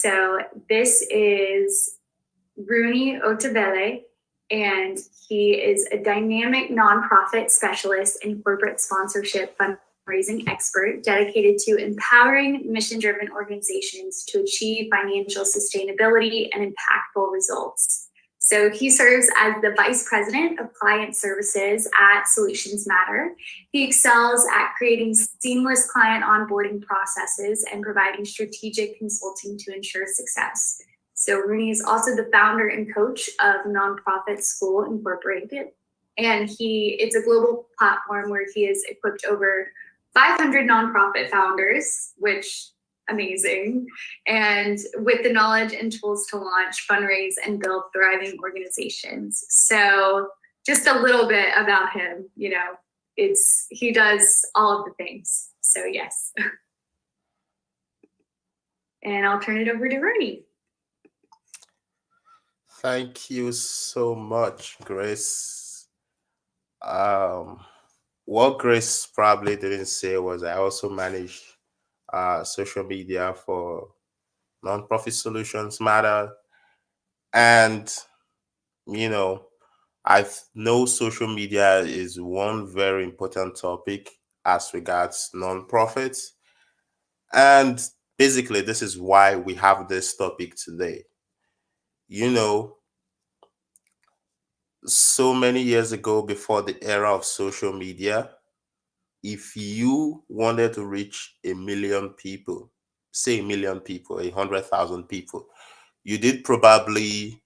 So this is Rooney Otavele, and he is a dynamic nonprofit specialist and corporate sponsorship fundraising expert dedicated to empowering mission-driven organizations to achieve financial sustainability and impactful results. So he serves as the Vice President of Client Services at Solutions Matter. He excels at creating seamless client onboarding processes and providing strategic consulting to ensure success. So Rooney is also the founder and coach of Nonprofit School Incorporated. And it's a global platform where he has equipped over 500 nonprofit founders, which amazing, and with the knowledge and tools to launch, fundraise, and build thriving organizations. So just a little bit about him, he does all of the things. So yes. And I'll turn it over to Rooney. Thank you so much, Grace. What Grace probably didn't say was I also manage social media for Nonprofit Solutions Matter. And, I know social media is one very important topic as regards nonprofits. And basically, this is why we have this topic today. So many years ago, before the era of social media, if you wanted to reach 1 million people, say 1 million people, 100,000 people, you did probably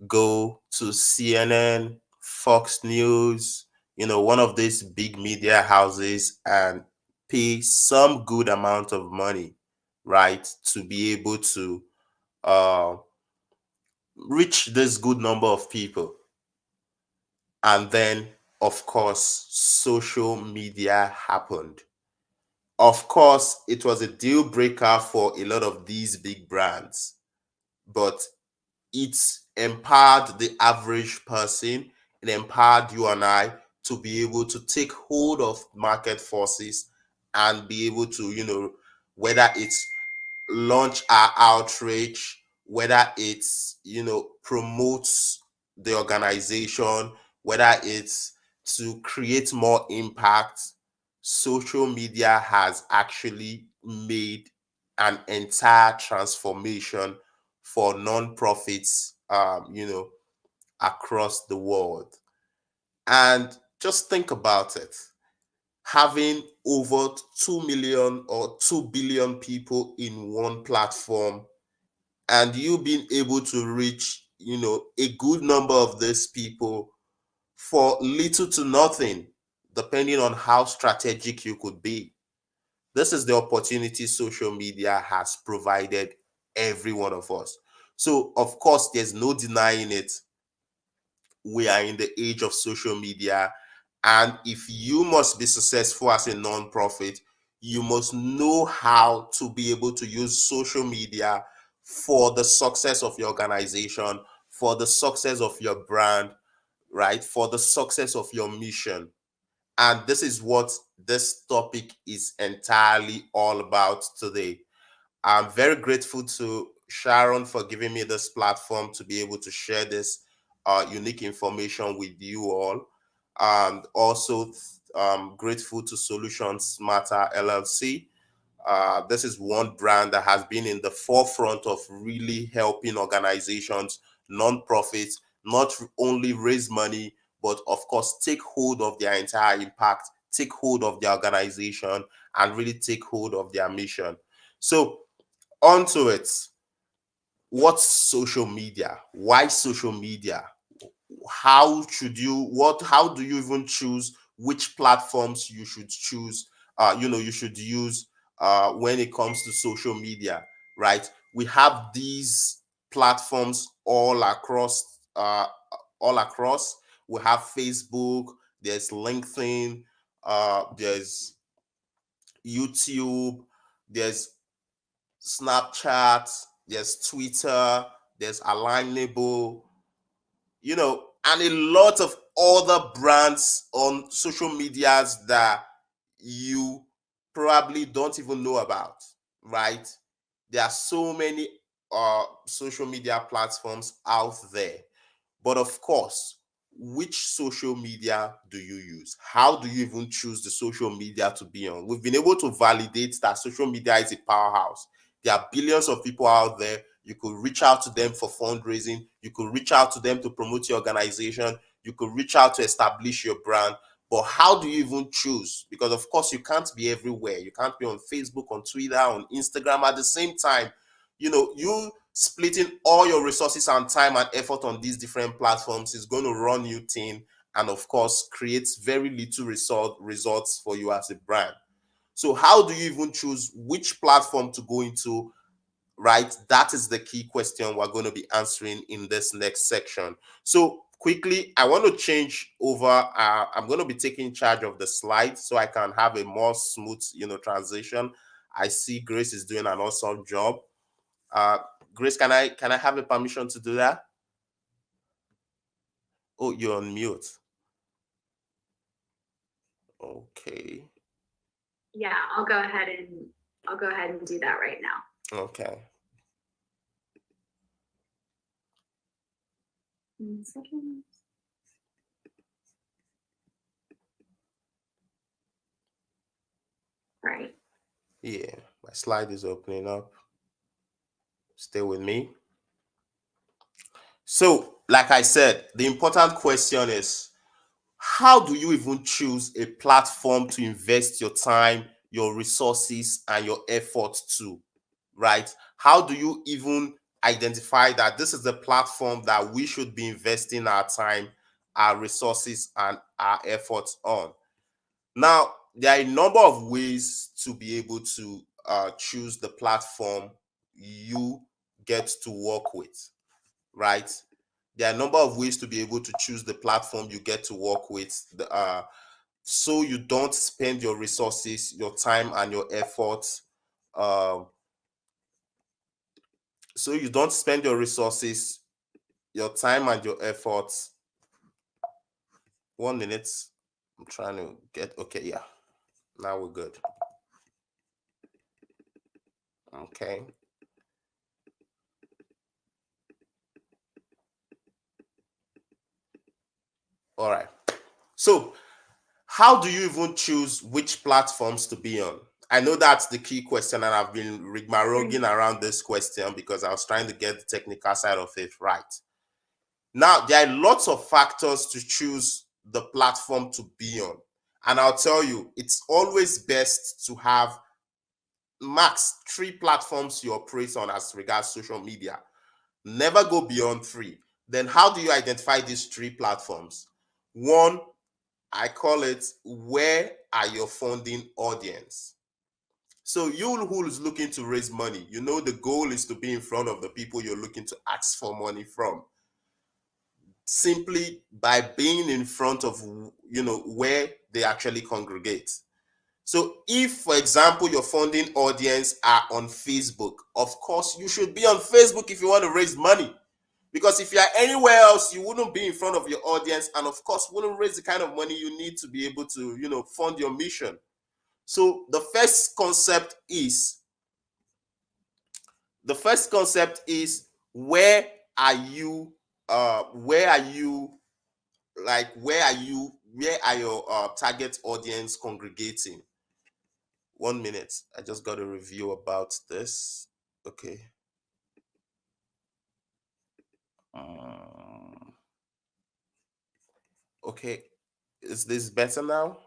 go to CNN, Fox News, one of these big media houses, and pay some good amount of money, right, to be able to uh, reach this good number of people. And then, of course, social media happened. Of course, it was a deal breaker for a lot of these big brands, but it empowered the average person. It empowered you and I to be able to take hold of market forces and be able to, whether it's launch our outreach, whether it's, promotes the organization, whether it's to create more impact. Social media has actually made an entire transformation for nonprofits, across the world. And just think about it. Having over 2 million or 2 billion people in one platform, and you being able to reach, a good number of these people for little to nothing, depending on how strategic you could be. This is the opportunity social media has provided every one of us. So, of course, there's no denying it. We are in the age of social media. And if you must be successful as a nonprofit, you must know how to be able to use social media for the success of your organization, for the success of your brand, right? For the success of your mission. And this is what this topic is entirely all about today. I'm very grateful to Sharon for giving me this platform to be able to share this unique information with you all. And also grateful to Solutions Matter LLC. This is one brand that has been in the forefront of really helping organizations, nonprofits, not only raise money, but of course take hold of their entire impact, take hold of their organization, and really take hold of their mission. So onto it. What's social media? Why social media? How do you even choose which platforms you should choose, you should use when it comes to social media, right? We have these platforms all across. We have Facebook, there's LinkedIn, there's YouTube, there's Snapchat, there's Twitter, there's Alignable, and a lot of other brands on social medias that you probably don't even know about, right? There are so many social media platforms out there. But of course, which social media do you use? How do you even choose the social media to be on? We've been able to validate that social media is a powerhouse. There are billions of people out there. You could reach out to them for fundraising. You could reach out to them to promote your organization. You could reach out to establish your brand. But how do you even choose? Because of course, you can't be everywhere. You can't be on Facebook, on Twitter, on Instagram at the same time. You splitting all your resources and time and effort on these different platforms is going to run you thin, and of course creates very little results for you as a brand. So how do you even choose which platform to go into, right? That is the key question we're going to be answering in this next section. So quickly, I want to change over. I'm going to be taking charge of the slide so I can have a more smooth transition. I see Grace is doing an awesome job. uh Grace, can I have a permission to do that? Oh, you're on mute. Okay. Yeah, I'll go ahead and do that right now. Okay. 1 second. Right. Yeah, my slide is opening up. Stay with me. So, like I said, the important question is, how do you even choose a platform to invest your time, your resources, and your effort to, right? How do you even identify that this is the platform that we should be investing our time, our resources, and our efforts on? Now, there are a number of ways to be able to choose the platform you get to work with, right? There are a number of ways to be able to choose the platform you get to work with, so you don't spend your resources, your time, and your efforts. Um, so you don't spend your resources, your time, and your efforts. 1 minute. I'm trying to get, okay, yeah. Now we're good. Okay. All right. So, how do you even choose which platforms to be on? I know that's the key question, and I've been rigmarogging around this question because I was trying to get the technical side of it right. Now, there are lots of factors to choose the platform to be on. And I'll tell you, it's always best to have max 3 platforms you operate on as regards social media. Never go beyond 3. Then how do you identify these 3 platforms? One, I call it, where are your funding audience? So you who is looking to raise money, the goal is to be in front of the people you're looking to ask for money from. Simply by being in front of, where they actually congregate. So if, for example, your funding audience are on Facebook, of course, you should be on Facebook if you want to raise money. Because if you're anywhere else, you wouldn't be in front of your audience, and of course, wouldn't raise the kind of money you need to be able to, fund your mission. So the first concept is where are you, where are your target audience congregating? 1 minute. I just got a review about this. Okay. Okay. Is this better now?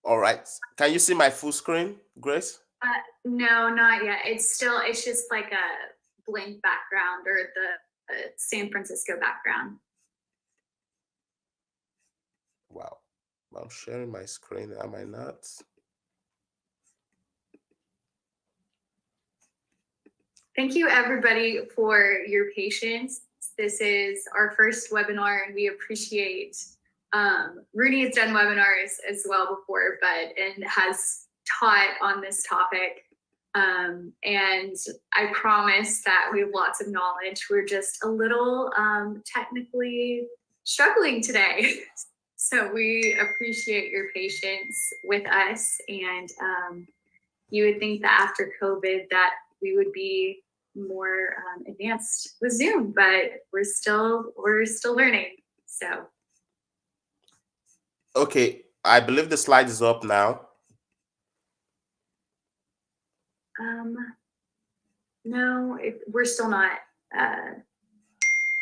All right. Can you see my full screen, Grace? No, not yet. It's just like a blank background, or the San Francisco background. Wow. I'm sharing my screen. Am I not? Thank you, everybody, for your patience. This is our first webinar, and we appreciate Rooney has done webinars as well before, and has taught on this topic. And I promise that we have lots of knowledge. We're just a little technically struggling today. So we appreciate your patience with us. And you would think that after COVID that we would be more advanced with Zoom, but we're still learning. So Okay, I believe the slide is up now. no, we're still not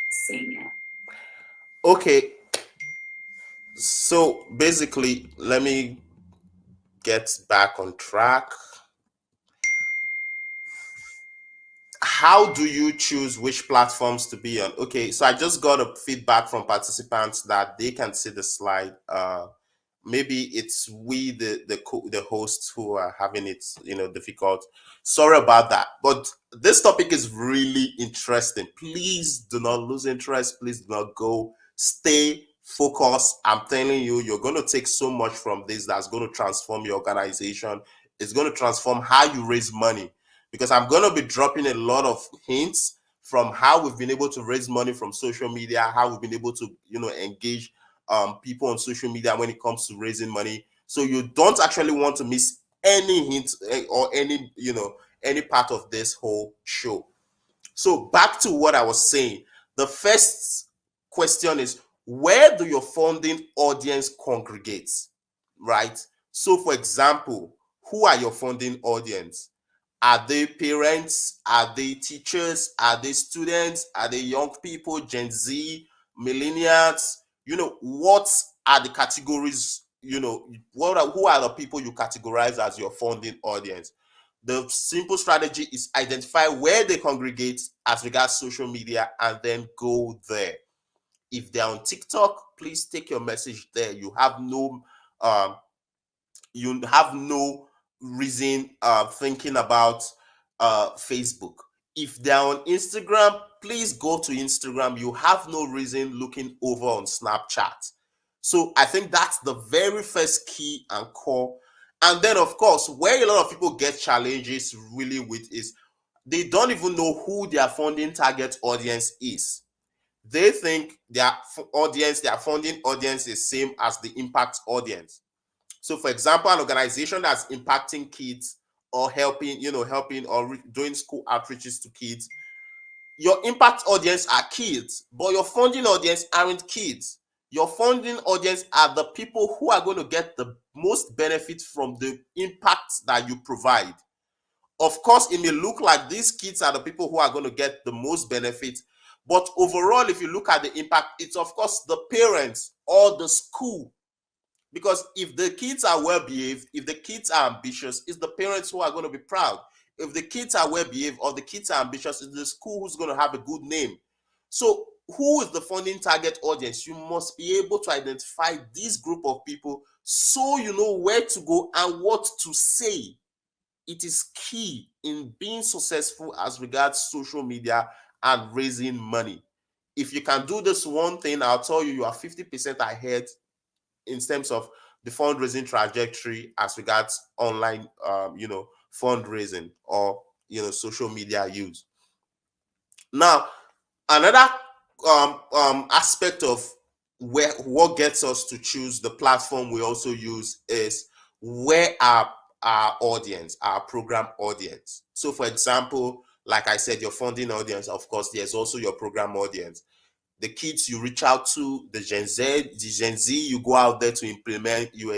seeing it. Okay, so basically, let me get back on track. How do you choose which platforms to be on? Okay, so I just got a feedback from participants that they can see the slide. Maybe it's we the hosts who are having it difficult. Sorry about that, but this topic is really interesting. Please do not lose interest. Please do not go. Stay focused. I'm telling you, you're going to take so much from this that's going to transform your organization. It's going to transform how you raise money, because I'm going to be dropping a lot of hints from how we've been able to raise money from social media, how we've been able to engage people on social media when it comes to raising money. So you don't actually want to miss any hint or any part of this whole show. So back to what I was saying. The first question is, where do your funding audience congregate? Right? So for example, who are your funding audience? Are they parents? Are they teachers? Are they students? Are they young people, Gen Z, millennials? What are the categories? Who are the people you categorize as your funding audience? The simple strategy is identify where they congregate as regards social media and then go there. If they're on TikTok, please take your message there. Um, you have no reason thinking about Facebook. If they're on Instagram, please go to Instagram. You have no reason looking over on Snapchat. So I think that's the very first key and core. And then, of course, where a lot of people get challenges really with is they don't even know who their funding target audience is. They think their funding audience is same as the impact audience. So, for example, an organization that's impacting kids or helping or doing school outreaches to kids, your impact audience are kids, but your funding audience aren't kids. Your funding audience are the people who are going to get the most benefit from the impact that you provide. Of course, it may look like these kids are the people who are going to get the most benefit, but overall, if you look at the impact, it's of course the parents or the school. Because if the kids are well behaved, if the kids are ambitious, it's the parents who are going to be proud. If the kids are well behaved or the kids are ambitious, it's the school who's going to have a good name. So, who is the funding target audience? You must be able to identify this group of people so you know where to go and what to say. It is key in being successful as regards social media and raising money. If you can do this one thing, I'll tell you, you are 50% ahead in terms of the fundraising trajectory as regards online fundraising or social media use. Now, another aspect of what gets us to choose the platform we also use is where our audience, our program audience. So for example, like I said, your funding audience, of course, there's also your program audience. The kids you reach out to, the Gen Z, you go out there to implement, you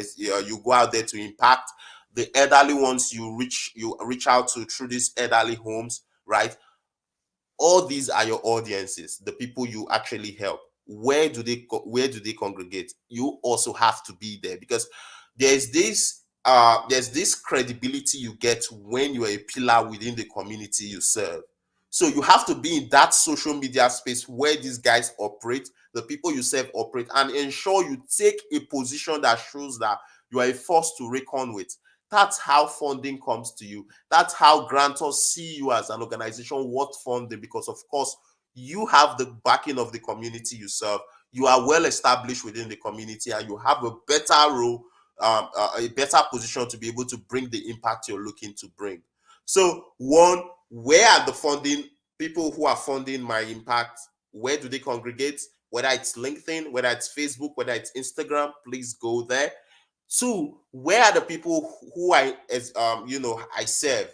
go out there to impact. The elderly ones you reach out to through these elderly homes, right? All these are your audiences, the people you actually help. Where do they congregate? You also have to be there, because there's this credibility you get when you're a pillar within the community you serve. So you have to be in that social media space where these guys operate, the people you serve operate, and ensure you take a position that shows that you are a force to reckon with. That's how funding comes to you. That's how grantors see you as an organization worth funding, because of course you have the backing of the community you serve. You are well established within the community, and you have a better role, a better position to be able to bring the impact you're looking to bring. So, one, where are the funding people who are funding my impact? Where do they congregate? Whether it's LinkedIn, whether it's Facebook, whether it's Instagram, please go there. Two, where are the people who I serve?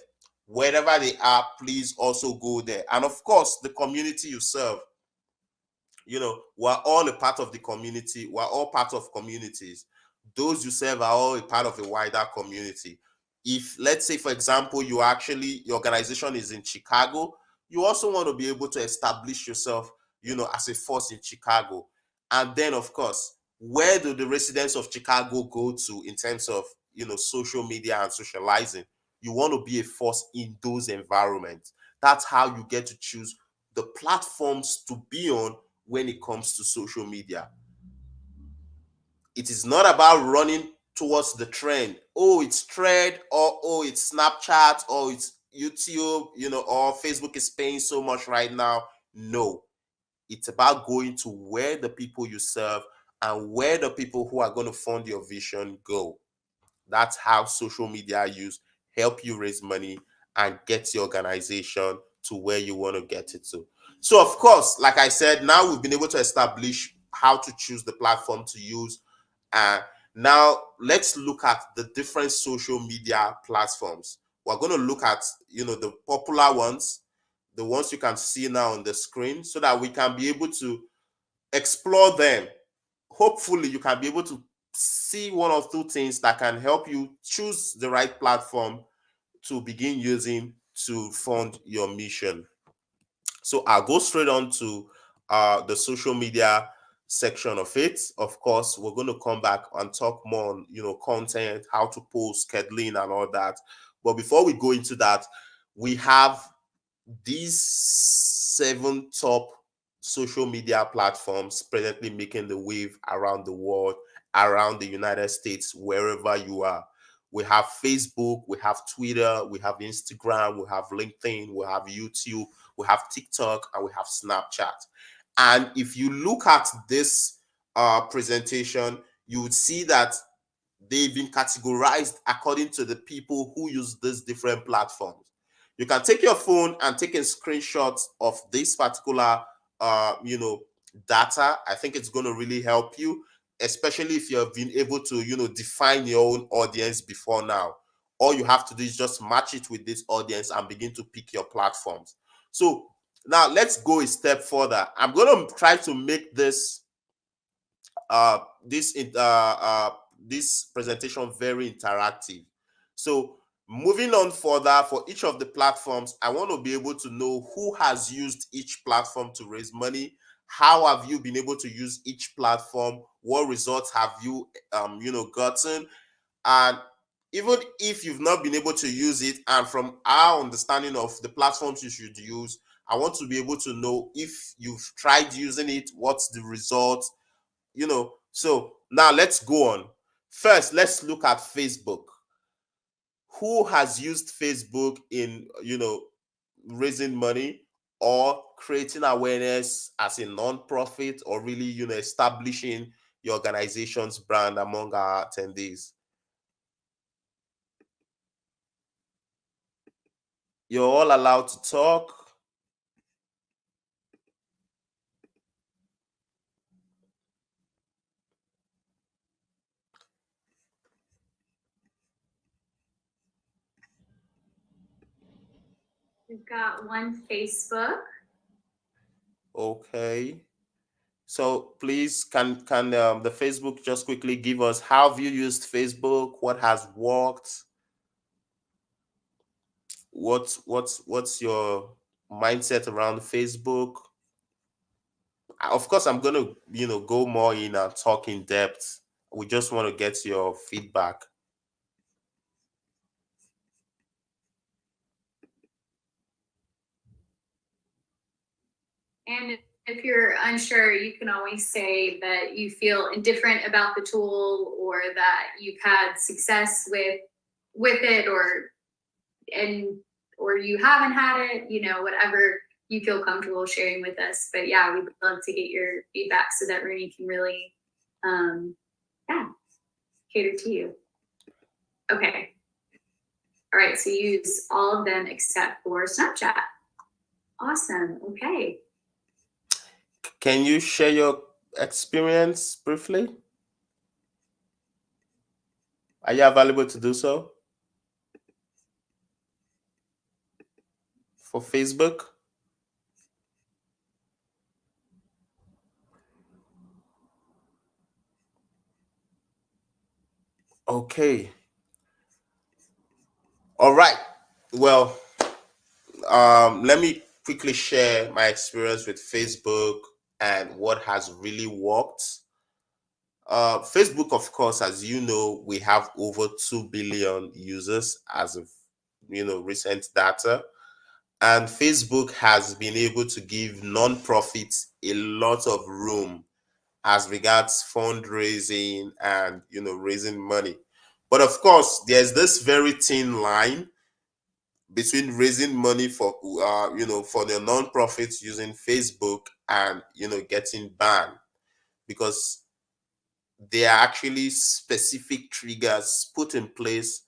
Wherever they are, please also go there. And of course, the community you serve. We're all a part of the community. We're all part of communities. Those you serve are all a part of a wider community. If, let's say, for example, your organization is in Chicago, you also want to be able to establish yourself, as a force in Chicago. And then, of course, where do the residents of Chicago go to in terms of, social media and socializing? You want to be a force in those environments. That's how you get to choose the platforms to be on when it comes to social media. It is not about running towards the trend. Oh, it's Thread, or oh, it's Snapchat, or it's YouTube, or Facebook is paying so much right now. No, it's about going to where the people you serve and where the people who are going to fund your vision go. That's how social media use help you raise money and get your organization to where you want to get it to. So, of course, like I said, now we've been able to establish how to choose the platform to use. Now let's look at the different social media platforms. We're going to look at, the popular ones, the ones you can see now on the screen, so that we can be able to explore them. Hopefully you can be able to see one or two things that can help you choose the right platform to begin using to fund your mission. So I'll go straight on to the social media section of it. Of course, we're going to come back and talk more on, content, how to post, scheduling, and all that. But before we go into that, we have these 7 top social media platforms presently making the wave around the world, around the United States, wherever you are. We have Facebook, we have Twitter, we have Instagram, we have LinkedIn, we have YouTube, we have TikTok, and we have Snapchat. And if you look at this presentation, you would see that they've been categorized according to the people who use these different platforms. You can take your phone and take a screenshot of this particular, data. I think it's going to really help you, especially if you have been able to, define your own audience before now. All you have to do is just match it with this audience and begin to pick your platforms. So now let's go a step further. I'm going to try to make this uh, this this presentation very interactive. So moving on further, for each of the platforms, I want to be able to know who has used each platform to raise money. How have you been able to use each platform? What results have you gotten? And even if you've not been able to use it, and from our understanding of the platforms you should use, I want to be able to know if you've tried using it, what's the result. So now let's go on. First, let's look at Facebook. Who has used Facebook in, raising money or creating awareness as a non-profit, or really, establishing your organization's brand among our attendees? You're all allowed to talk. We've got one Facebook. Okay. So please, can the Facebook just quickly give us, how have you used Facebook? What has worked? What's your mindset around Facebook? Of course, I'm gonna go more in and talk in depth. We just want to get your feedback. And if you're unsure, you can always say that you feel indifferent about the tool, or that you've had success with it, or you haven't had it, whatever you feel comfortable sharing with us. But yeah, we'd love to get your feedback so that Rooney can really cater to you. Okay. All right, so you use all of them except for Snapchat. Awesome. Okay. Can you share your experience briefly? Are you available to do so for Facebook? Okay. All right. Well, let me quickly share my experience with Facebook and what has really worked. Facebook, of course, as you know, we have over 2 billion users as of recent data. And Facebook has been able to give non-profits a lot of room as regards fundraising and raising money. But of course, there's this very thin line between raising money for for the non-profits using Facebook and getting banned, because there are actually specific triggers put in place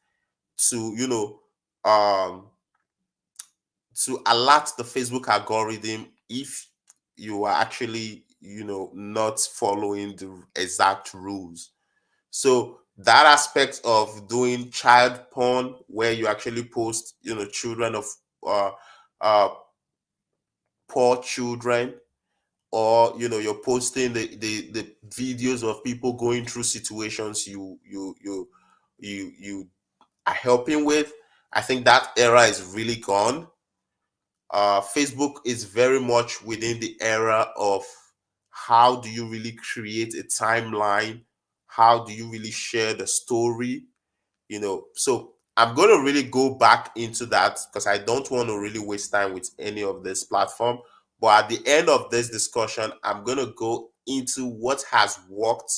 to um to alert the Facebook algorithm if you are actually not following the exact rules. So that aspect of doing child porn, where you actually post children of uh, uh, poor children, or you're posting the videos of people going through situations you are helping with. I think that era is really gone. Facebook is very much within the era of how do you really create a timeline? How do you really share the story? So I'm going to really go back into that because I don't want to really waste time with any of this platform. But at the end of this discussion, I'm going to go into what has worked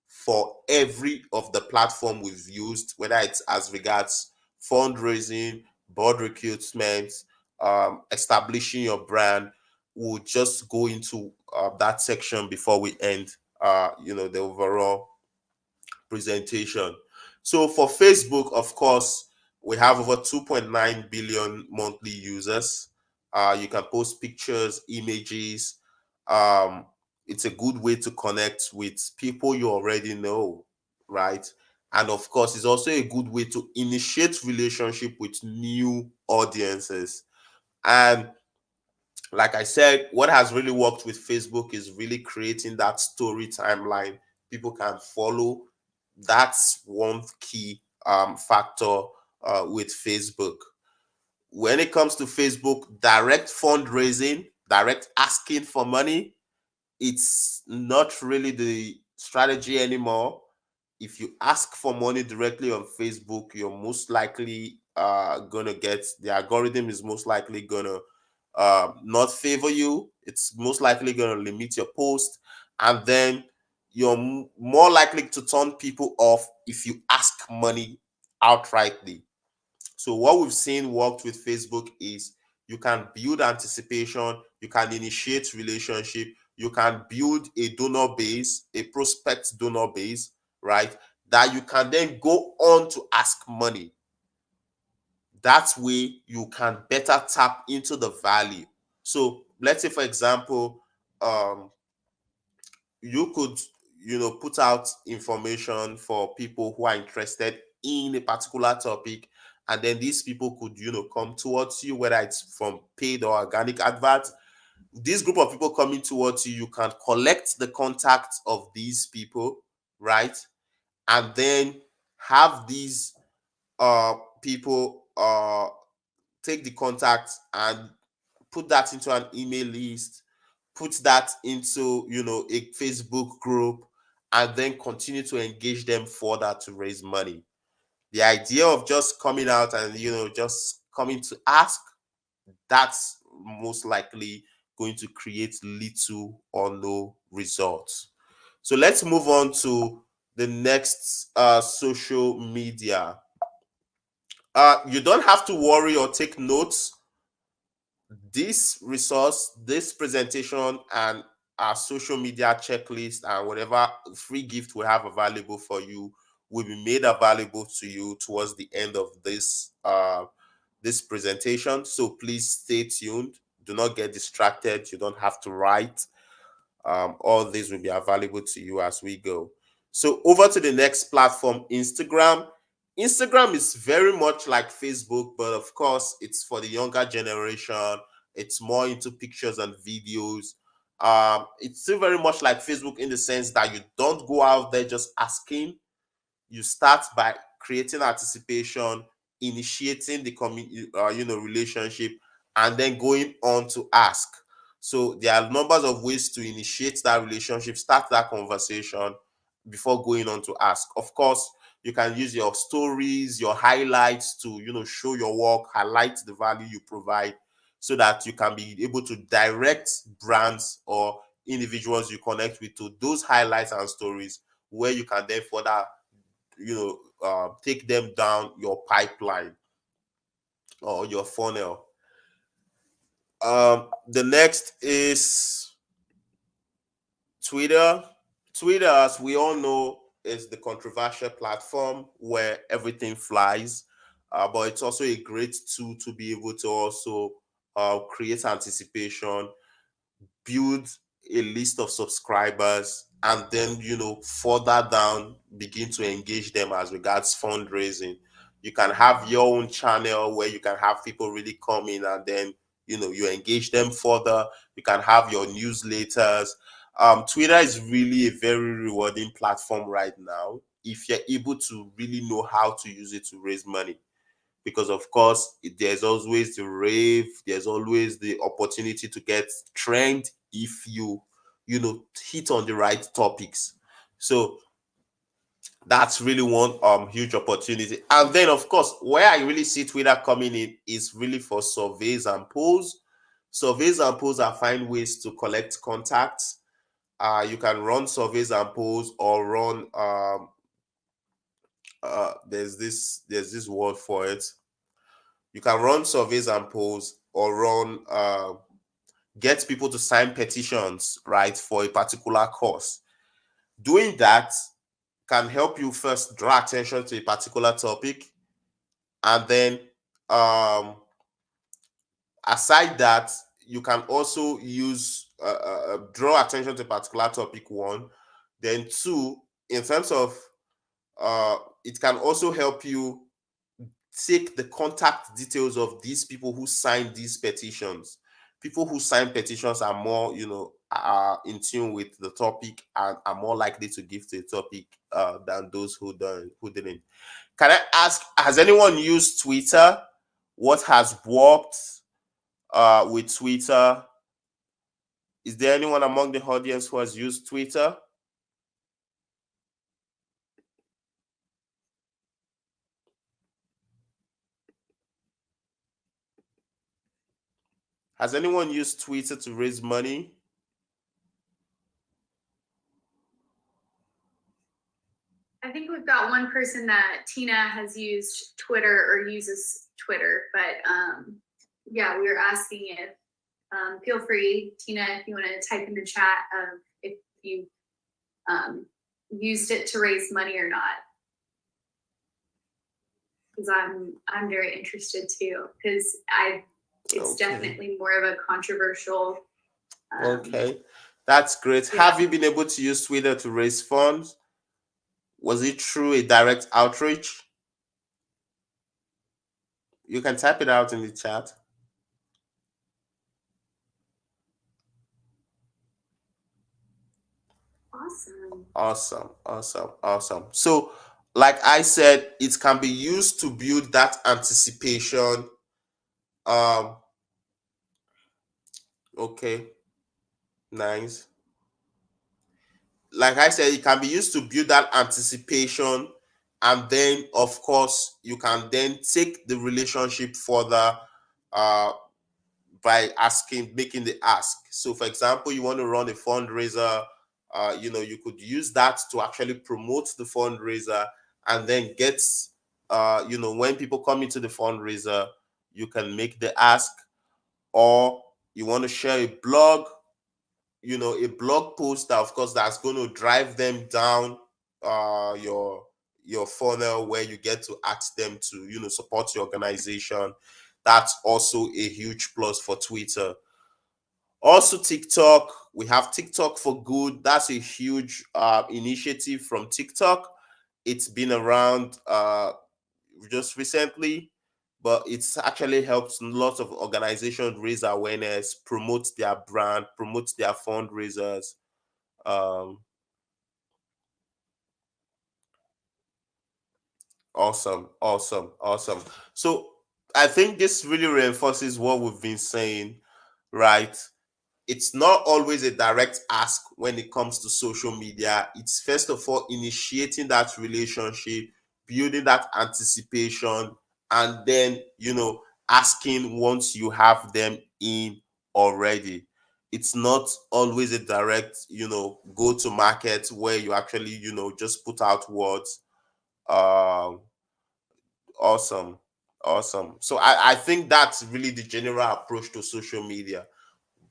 for every of the platform we've used, whether it's as regards fundraising, board recruitment, establishing your brand. We'll just go into that section before we end the overall presentation. So for Facebook, of course, we have over 2.9 billion monthly users. You can post pictures, images. Um, it's a good way to connect with people you already know, right? And of course, it's also a good way to initiate relationship with new audiences. And like I said, what has really worked with Facebook is really creating that story timeline people can follow. That's one key factor with Facebook. When it comes to Facebook, direct fundraising, direct asking for money, it's not really the strategy anymore. If you ask for money directly on Facebook, you're most likely gonna get, the algorithm is most likely gonna not favor you. It's most likely gonna limit your post, and then you're more likely to turn people off if you ask money outrightly. So what we've seen worked with Facebook is you can build anticipation, you can initiate relationship, you can build a donor base, a prospect donor base, right? That you can then go on to ask money. That way you can better tap into the value. So let's say, for example, you could put out information for people who are interested in a particular topic, and then these people could come towards you, whether it's from paid or organic adverts. This group of people coming towards you, you can collect the contacts of these people, right? And then have these people take the contacts and put that into an email list, put that into a Facebook group, and then continue to engage them further to raise money. The idea of just coming out and just coming to ask, that's most likely going to create little or no results. So let's move on to the next social media. You don't have to worry or take notes. This resource, this presentation, and our social media checklist and whatever free gift we have available for you will be made available to you towards the end of this presentation. So please stay tuned. Do not get distracted. You don't have to write. All these will be available to you as we go. So over to the next platform, Instagram. Instagram is very much like Facebook, but of course, it's for the younger generation. It's more into pictures and videos. It's still very much like Facebook in the sense that you don't go out there just asking. You start by creating anticipation, initiating the relationship, and then going on to ask. So there are numbers of ways to initiate that relationship, start that conversation before going on to ask. Of course, you can use your stories, your highlights to show your work, highlight the value you provide, so that you can be able to direct brands or individuals you connect with to those highlights and stories, where you can then further take them down your pipeline or your funnel. The next is Twitter. Twitter, as we all know, is the controversial platform where everything flies, but it's also a great tool to be able to also create anticipation, build a list of subscribers, and then further down begin to engage them as regards fundraising. You can have your own channel where you can have people really come in, and then you engage them further. You can have your newsletters. Twitter is really a very rewarding platform right now if you're able to really know how to use it to raise money, because of course there's always the rave, there's always the opportunity to get trend if hit on the right topics. So that's really one huge opportunity. And then of course, where I really see Twitter coming in is really for surveys and polls. Surveys and polls are fine ways to collect contacts. You can run surveys and polls, or run there's this word for it. You can run surveys and polls, or run get people to sign petitions, right, for a particular cause. Doing that can help you first draw attention to a particular topic, and then aside that, you can also use draw attention to a particular topic, one. Then two, in terms of it can also help you take the contact details of these people who signed these petitions. People who sign petitions are more, are in tune with the topic and are more likely to give to the topic than those who didn't. Can I ask, has anyone used Twitter? What has worked with Twitter? Is there anyone among the audience who has used Twitter? Has anyone used Twitter to raise money? I think we've got one person that Tina has used Twitter or uses Twitter, but yeah, we were asking if feel free, Tina, if you want to type in the chat if you used it to raise money or not, because I'm very interested too, because it's definitely more of a controversial. Okay, that's great. Yeah. Have you been able to use Twitter to raise funds? Was it through a direct outreach? You can type it out in the chat. Awesome. So, like I said, it can be used to build that anticipation. Okay, nice. Like I said, it can be used to build that anticipation, and then of course you can then take the relationship further by making the ask. So for example, you want to run a fundraiser, you could use that to actually promote the fundraiser, and then get when people come into the fundraiser, you can make the ask. Or you want to share a blog, a blog post that of course that's going to drive them down your funnel, where you get to ask them to support your organization. That's also a huge plus for Twitter. Also TikTok, we have TikTok for Good. That's a huge initiative from TikTok. It's been around just recently, but it's actually helped lots of organizations raise awareness, promote their brand, promote their fundraisers. Um, awesome, awesome, awesome. So I think this really reinforces what we've been saying, right? It's not always a direct ask when it comes to social media. It's first of all initiating that relationship, building that anticipation, and then, asking once you have them in already. It's not always a direct, go to market where you actually, just put out words. Um, awesome. Awesome. So I think that's really the general approach to social media,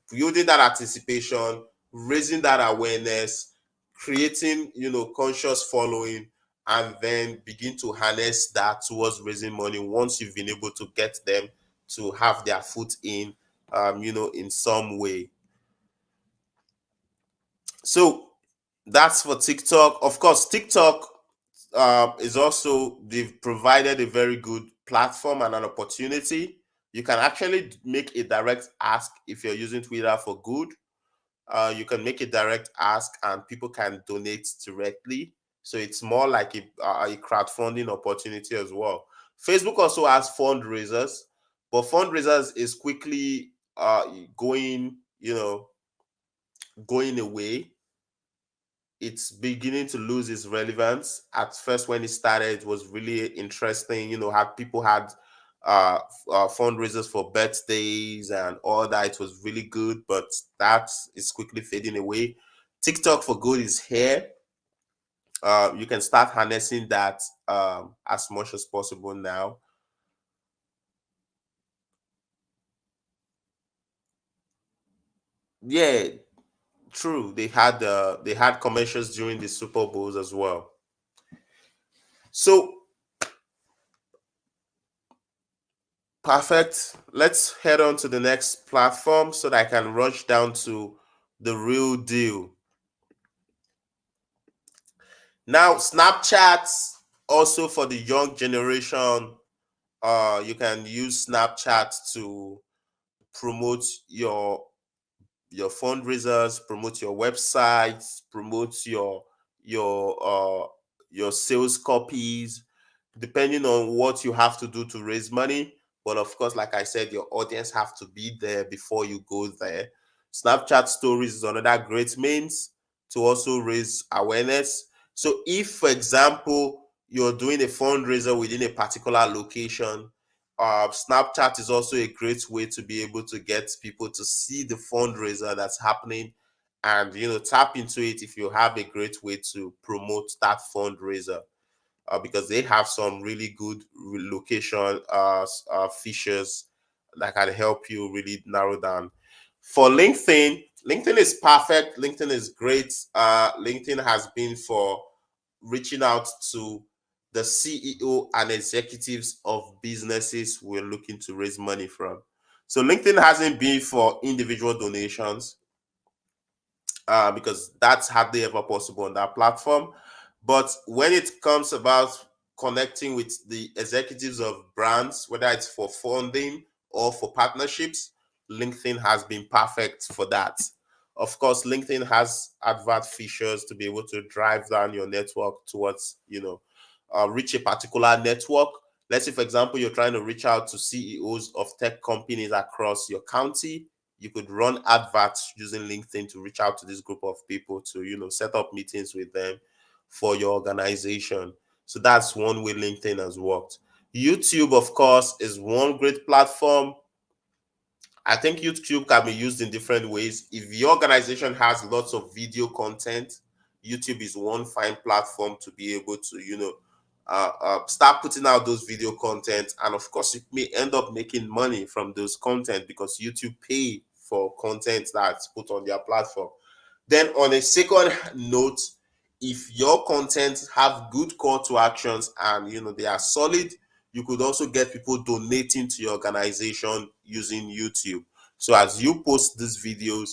building that anticipation, raising that awareness, creating, conscious following, and then begin to harness that towards raising money once you've been able to get them to have their foot in, in some way. So that's for TikTok. Of course, TikTok is also, they've provided a very good platform and an opportunity. You can actually make a direct ask if you're using Twitter for good. You can make a direct ask and people can donate directly. So it's more like a crowdfunding opportunity as well. Facebook also has fundraisers, but fundraisers is quickly going, going away. It's beginning to lose its relevance. At first, when it started, it was really interesting. Had people had fundraisers for birthdays and all that. It was really good, but that is quickly fading away. TikTok for good is here. You can start harnessing that as much as possible now. Yeah, true. They had commercials during the Super Bowls as well. So perfect. Let's head on to the next platform so that I can rush down to the real deal. Now, Snapchat, also for the young generation, you can use Snapchat to promote your fundraisers, promote your websites, promote your your sales copies, depending on what you have to do to raise money. But of course, like I said, your audience have to be there before you go there. Snapchat stories is another great means to also raise awareness. So if, for example, you're doing a fundraiser within a particular location, Snapchat is also a great way to be able to get people to see the fundraiser that's happening and, tap into it if you have a great way to promote that fundraiser, because they have some really good location features that can help you really narrow down. For LinkedIn, LinkedIn is perfect. LinkedIn is great. LinkedIn has been for reaching out to the CEO and executives of businesses we're looking to raise money from. So LinkedIn hasn't been for individual donations, because that's hardly ever possible on that platform. But when it comes about connecting with the executives of brands, whether it's for funding or for partnerships, LinkedIn has been perfect for that. Of course, LinkedIn has advert features to be able to drive down your network towards, reach a particular network. Let's say, for example, you're trying to reach out to CEOs of tech companies across your county. You could run adverts using LinkedIn to reach out to this group of people to, set up meetings with them for your organization. So that's one way LinkedIn has worked. YouTube, of course, is one great platform. I think YouTube can be used in different ways. If your organization has lots of video content, YouTube is one fine platform to be able to, start putting out those video content. And of course, you may end up making money from those content because YouTube pay for content that's put on their platform. Then on a second note, if your content have good call to actions and they are solid, you could also get people donating to your organization using YouTube. So as you post these videos,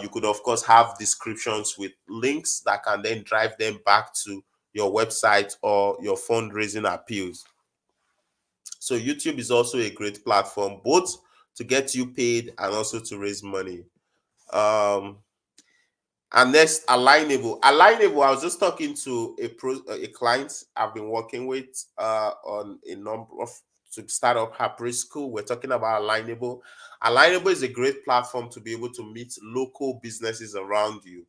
you could of course have descriptions with links that can then drive them back to your website or your fundraising appeals. So YouTube is also a great platform, both to get you paid and also to raise money. Um, and next, Alignable. Alignable, I was just talking to a client I've been working with on a number of to start up her preschool. We're talking about Alignable. Alignable is a great platform to be able to meet local businesses around you.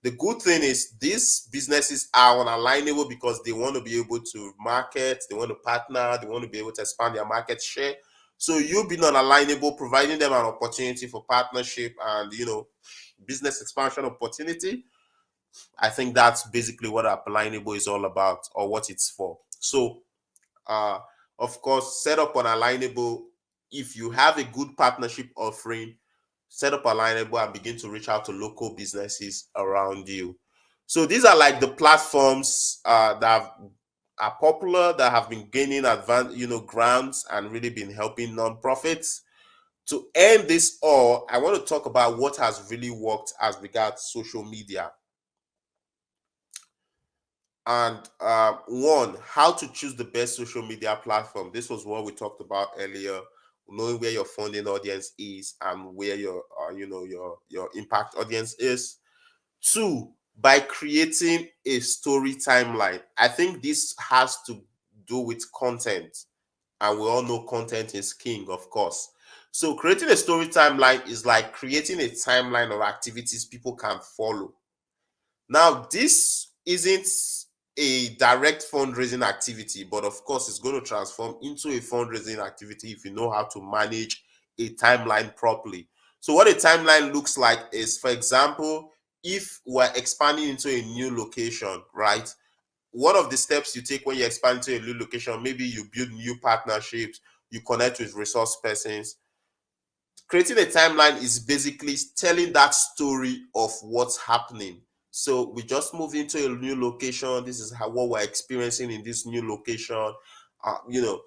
The good thing is these businesses are on Alignable because they want to be able to market, they want to partner, they want to be able to expand their market share. So you being on Alignable, providing them an opportunity for partnership and business expansion opportunity. I think that's basically what Alignable is all about, or what it's for. So uh of course, set up on Alignable. If you have a good partnership offering, set up Alignable and begin to reach out to local businesses around you. So these are like the platforms are popular, that have been gaining grants and really been helping nonprofits. To end this all, I want to talk about what has really worked as regards social media. And one, how to choose the best social media platform. This was what we talked about earlier. Knowing where your funding audience is and where your your impact audience is. Two, by creating a story timeline. I think this has to do with content, and we all know content is king, of course. So creating a story timeline is like creating a timeline of activities people can follow. Now, this isn't a direct fundraising activity, but of course, it's going to transform into a fundraising activity if you know how to manage a timeline properly. So, what a timeline looks like is, for example, if we're expanding into a new location, right? One of the steps you take when you expand to a new location, maybe you build new partnerships, you connect with resource persons. Creating a timeline is basically telling that story of what's happening. So we just moved into a new location. This is what we're experiencing in this new location. uh, you know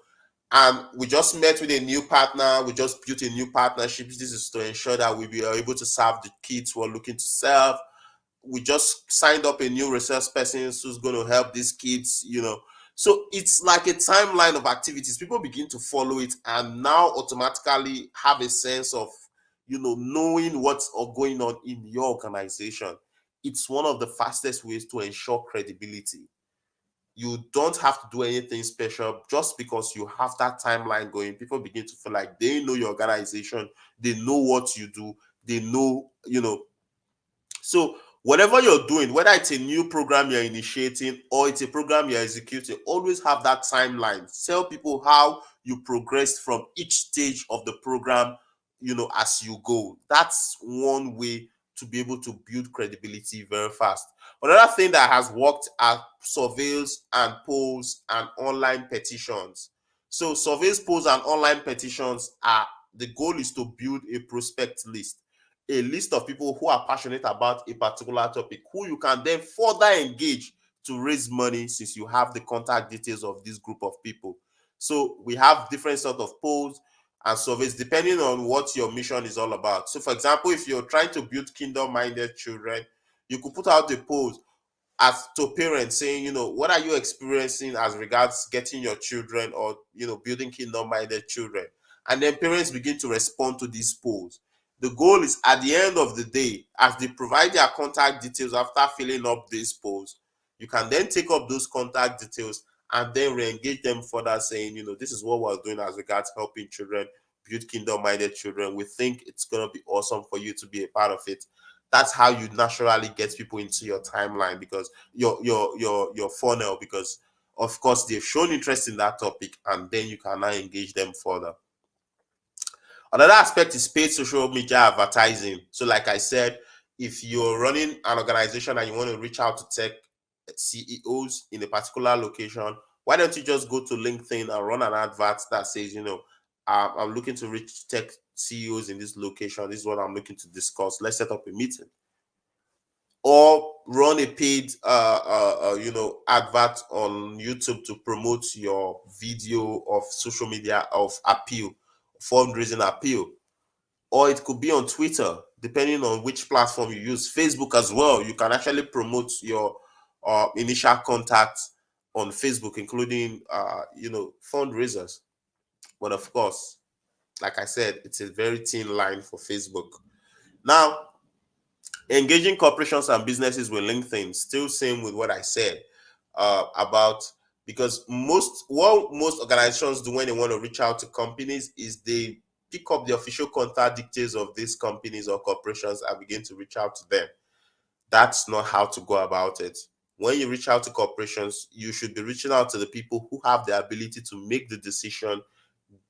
and we just met with a new partner. We just built a new partnership. This is to ensure that we are able to serve the kids who are looking to serve. We just signed up a new resource person who's going to help these kids. So it's like a timeline of activities. People begin to follow it and now automatically have a sense of knowing what's going on in your organization. It's one of the fastest ways to ensure credibility. You don't have to do anything special. Just because you have that timeline going, people begin to feel like they know your organization, they know what you do, they know. So whatever you're doing, whether it's a new program you're initiating or it's a program you're executing, always have that timeline. Tell people how you progressed from each stage of the program, as you go. That's one way to be able to build credibility very fast. Another thing that has worked are surveys and polls and online petitions. So surveys, polls, and online petitions are the goal is to build a prospect list, a list of people who are passionate about a particular topic, who you can then further engage to raise money, since you have the contact details of this group of people. So we have different sort of polls and surveys depending on what your mission is all about. So for example, if you're trying to build kingdom-minded children, you could put out a poll as to parents saying, what are you experiencing as regards getting your children, or building kingdom-minded children? And then parents begin to respond to these polls. The goal is, at the end of the day, as they provide their contact details after filling up these polls, you can then take up those contact details and then re-engage them further, saying, this is what we're doing as regards helping children build kingdom-minded children. We think it's going to be awesome for you to be a part of it. That's how you naturally get people into your timeline, because your funnel, because of course they've shown interest in that topic, and then you can now engage them further. Another aspect is paid social media advertising. So like I said, if you're running an organization and you want to reach out to tech CEOs in a particular location, why don't you just go to LinkedIn and run an advert that says, I'm looking to reach tech CEOs in this location. This is what I'm looking to discuss. Let's set up a meeting. Or run a paid advert on YouTube to promote your video of social media of appeal, fundraising appeal. Or it could be on Twitter, depending on which platform you use. Facebook as well, you can actually promote your initial contacts on Facebook, including fundraisers. But of course, like I said, it's a very thin line for Facebook. Now, engaging corporations and businesses with LinkedIn, still same with what I said about, because what most organizations do when they want to reach out to companies is they pick up the official contact details of these companies or corporations and begin to reach out to them. That's not how to go about it. When you reach out to corporations, you should be reaching out to the people who have the ability to make the decision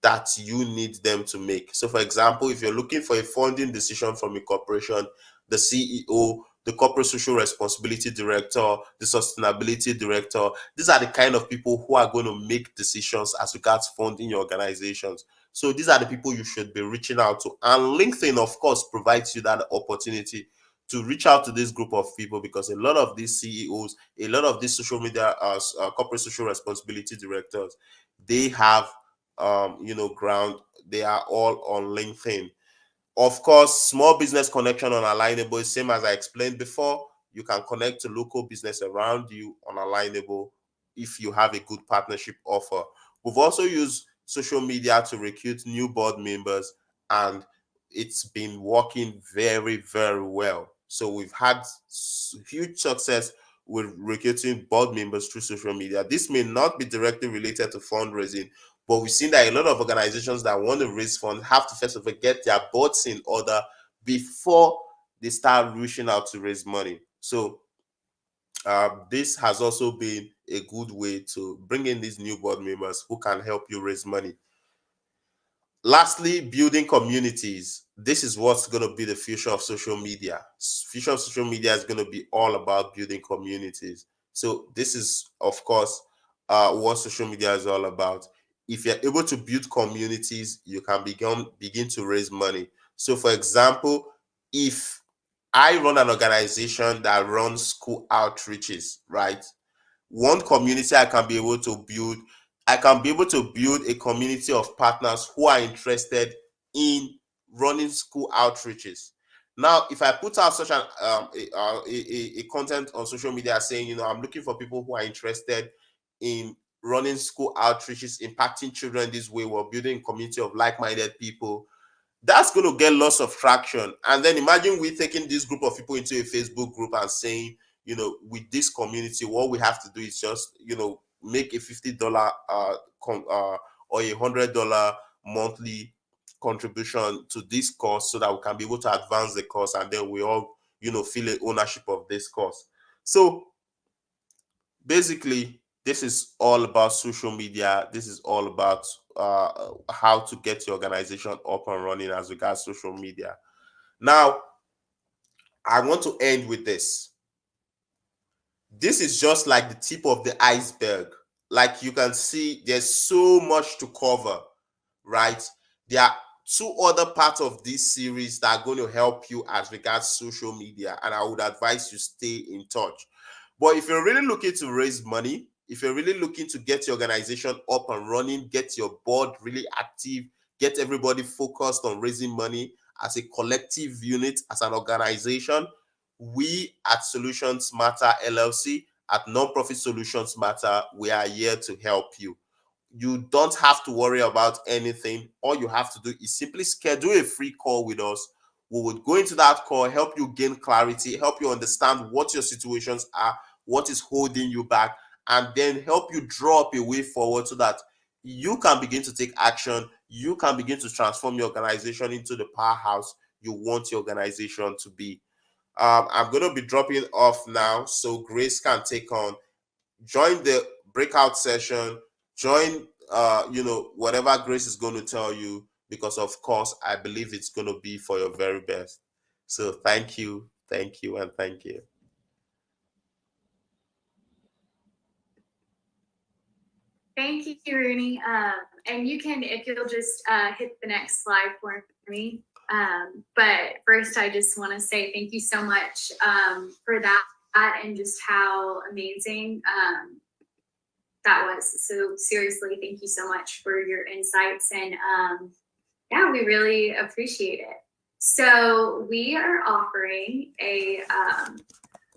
that you need them to make. So, for example, if you're looking for a funding decision from a corporation, the CEO, the corporate social responsibility director, the sustainability director, these are the kind of people who are going to make decisions as regards funding your organizations. So these are the people you should be reaching out to. And LinkedIn, of course, provides you that opportunity to reach out to this group of people, because a lot of these CEOs, a lot of these social media, corporate social responsibility directors, they have ground. They are all on LinkedIn. Of course, small business connection on Alignable is same as I explained before. You can connect to local business around you on Alignable if you have a good partnership offer. We've also used social media to recruit new board members, and it's been working very, very well. So we've had huge success with recruiting board members through social media. This may not be directly related to fundraising, but we've seen that a lot of organizations that want to raise funds have to first of all get their boards in order before they start reaching out to raise money. So this has also been a good way to bring in these new board members who can help you raise money. Lastly, building communities. This is what's going to be the future of social media. Future of social media is going to be all about building communities. So this is, of course, what social media is all about. If you're able to build communities, you can begin to raise money. So, for example, if I run an organization that runs school outreaches, right? One community I can be able to build a community of partners who are interested in running school outreaches. Now, if I put out such a content on social media saying, I'm looking for people who are interested in running school outreaches, impacting children this way, we're building a community of like-minded people, that's going to get lots of traction. And then imagine we taking this group of people into a Facebook group and saying, with this community, what we have to do is just, make a $50 or $100 monthly contribution to this course so that we can be able to advance the course, and then we all, feel a ownership of this course. So basically, this is all about social media. This is all about how to get your organization up and running as regards social media. Now, I want to end with this. This is just like the tip of the iceberg. Like you can see, there's so much to cover, right? There are two other parts of this series that are going to help you as regards social media, and I would advise you stay in touch. But if you're really looking to raise money, if you're really looking to get your organization up and running, get your board really active, get everybody focused on raising money as a collective unit, as an organization, we at Solutions Matter LLC, at Nonprofit Solutions Matter, we are here to help you. You don't have to worry about anything. All you have to do is simply schedule a free call with us. We would go into that call, help you gain clarity, help you understand what your situations are, what is holding you back, and then help you draw up a way forward so that you can begin to take action. You can begin to transform your organization into the powerhouse you want your organization to be. I'm going to be dropping off now so Grace can take on. Join the breakout session. Join, whatever Grace is going to tell you, because of course, I believe it's going to be for your very best. So thank you, and thank you. Thank you, Rooney. And you can, if you'll just hit the next slide for me. But first, I just want to say thank you so much for that and just how amazing that was. So seriously, thank you so much for your insights. And yeah, we really appreciate it. So we are offering a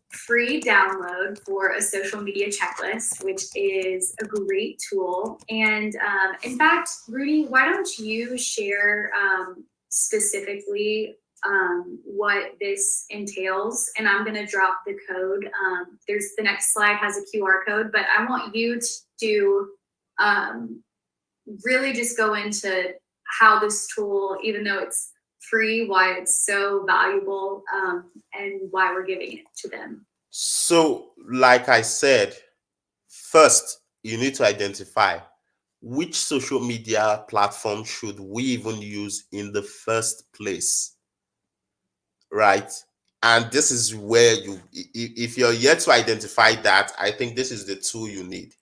free download for a social media checklist, which is a great tool. And in fact, Rudy, why don't you share specifically what this entails? And I'm going to drop the code. There's the next slide has a QR code, but I want you to really just go into how this tool, even though it's free, why it's so valuable, and why we're giving it to them. So, like I said, first, you need to identify which social media platform should we even use in the first place, right? And this is where if you're yet to identify that, I think this is the tool you need.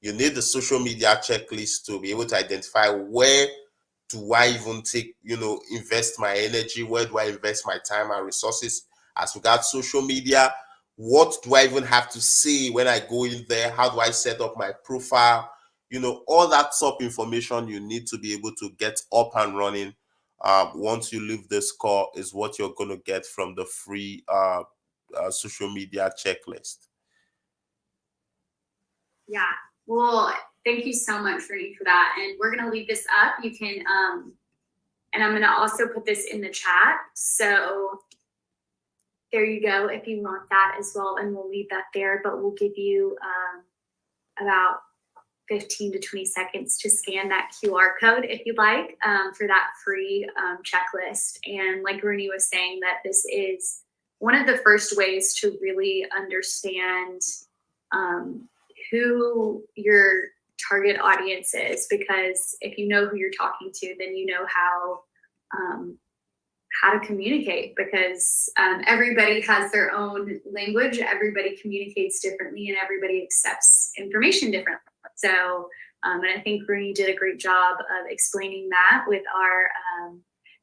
You need the social media checklist to be able to identify where do I even invest my energy? Where do I invest my time and resources as regards social media? What do I even have to say when I go in there? How do I set up my profile? All that top information you need to be able to get up and running once you leave this call is what you're going to get from the free social media checklist. Yeah. Well, thank you so much, Rudy, for that. And we're going to leave this up. You can, and I'm going to also put this in the chat. So there you go, if you want that as well. And we'll leave that there, but we'll give you about 15 to 20 seconds to scan that QR code if you'd like, for that free checklist. And like Rooney was saying, that this is one of the first ways to really understand who your target audience is, because if you know who you're talking to, then you know how to communicate, because everybody has their own language, everybody communicates differently, and everybody accepts information differently. So, and I think Rooney did a great job of explaining that with our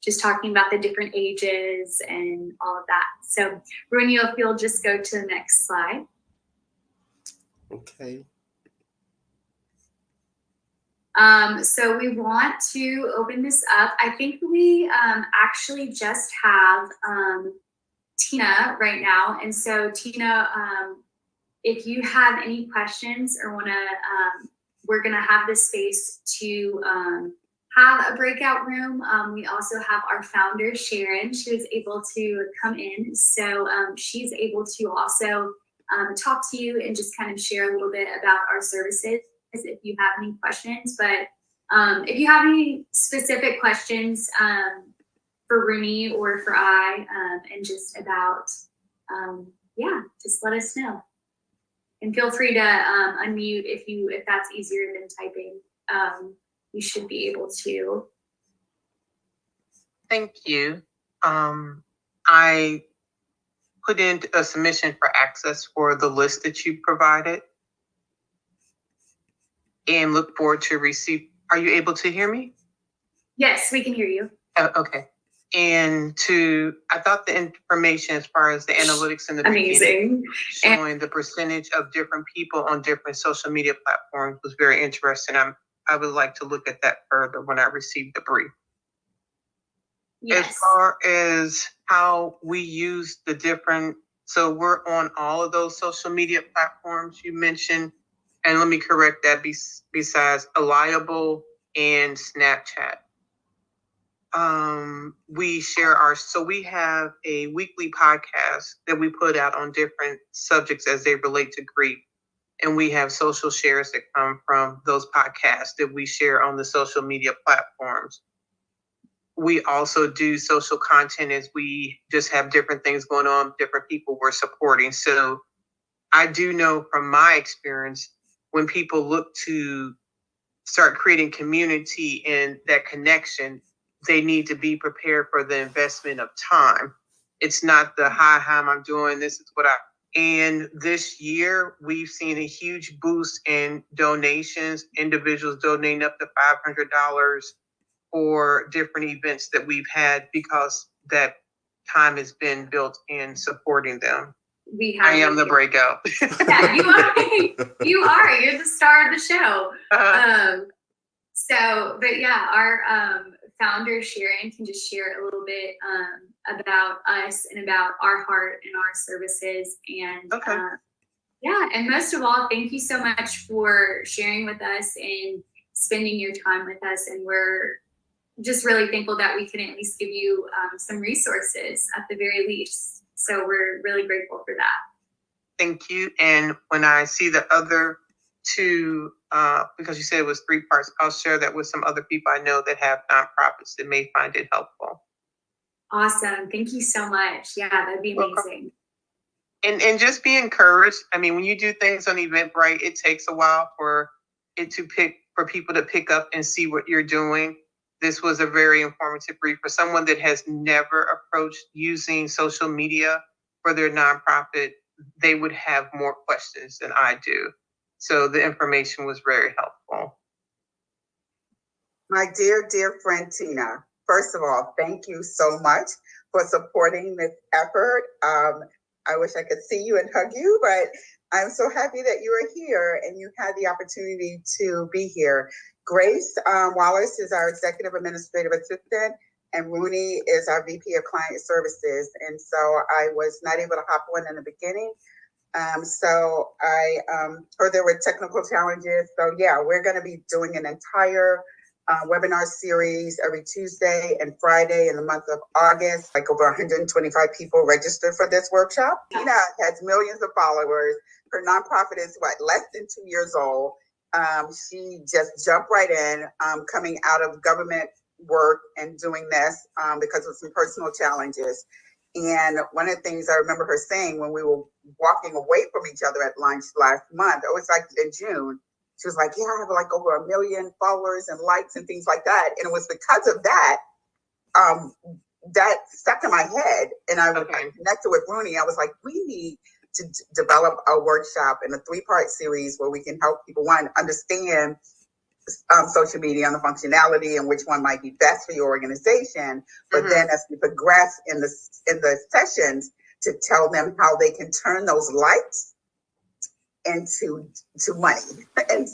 just talking about the different ages and all of that. So, Rooney, if you'll just go to the next slide. Okay. So we want to open this up. I think we actually just have Tina right now. And so Tina, if you have any questions or want to, we're going to have this space to have a breakout room. We also have our founder, Sharon. She was able to come in. So she's able to also talk to you and just kind of share a little bit about our services if you have any questions. But if you have any specific questions for Rooney or for I, and just about, yeah, just let us know. And feel free to unmute if that's easier than typing. You should be able to. Thank you. I put in a submission for access for the list that you provided and look forward to receive. Are you able to hear me? Yes, we can hear you. Okay. And I thought the information as far as the analytics in the beginning, showing the percentage of different people on different social media platforms was very interesting. I would like to look at that further when I receive the brief. Yes. As far as how we use the different, so we're on all of those social media platforms you mentioned, and let me correct that, besides Reliable and Snapchat. We have a weekly podcast that we put out on different subjects as they relate to grief. And we have social shares that come from those podcasts that we share on the social media platforms. We also do social content as we just have different things going on, different people we're supporting. So I do know from my experience, when people look to start creating community and that connection, they need to be prepared for the investment of time. It's not the hi, how I'm doing, this is what and this year we've seen a huge boost in donations, individuals donating up to $500 for different events that we've had because that time has been built in supporting them. I am the breakout. Yeah, you are. You are. You're the star of the show. So, but yeah, our founder Sharon can just share a little bit about us and about our heart and our services. And Okay. yeah, and most of all, thank you so much for sharing with us and spending your time with us. And we're just really thankful that we can at least give you some resources at the very least. So we're really grateful for that. Thank you. And when I see the other two, because you said it was 3 parts, I'll share that with some other people I know that have nonprofits that may find it helpful. Awesome. Thank you so much. Yeah, that'd be amazing. And just be encouraged. I mean, when you do things on Eventbrite, it takes a while for people to pick up and see what you're doing. This was a very informative brief for someone that has never approached using social media for their nonprofit. They would have more questions than I do. So the information was very helpful. My dear, dear friend Tina, first of all, thank you so much for supporting this effort. I wish I could see you and hug you, but I'm so happy that you are here and you had the opportunity to be here. Grace Wallace is our Executive Administrative Assistant, and Rooney is our VP of Client Services. And so I was not able to hop on in the beginning. So I heard there were technical challenges. So yeah, we're going to be doing an entire webinar series every Tuesday and Friday in the month of August. Like over 125 people registered for this workshop. Tina has millions of followers. Her nonprofit is less than 2 years old. She just jumped right in, coming out of government work and doing this because of some personal challenges. And one of the things I remember her saying when we were walking away from each other at lunch last month, it was like in June, she was like, yeah, I have like over 1 million followers and likes and things like that. And it was because of that, that stuck in my head. And I was connected with Rooney. I was like, we need to develop a workshop in a 3-part series where we can help people, one, understand social media and the functionality and which one might be best for your organization. But then as we progress in the sessions, to tell them how they can turn those likes into money. And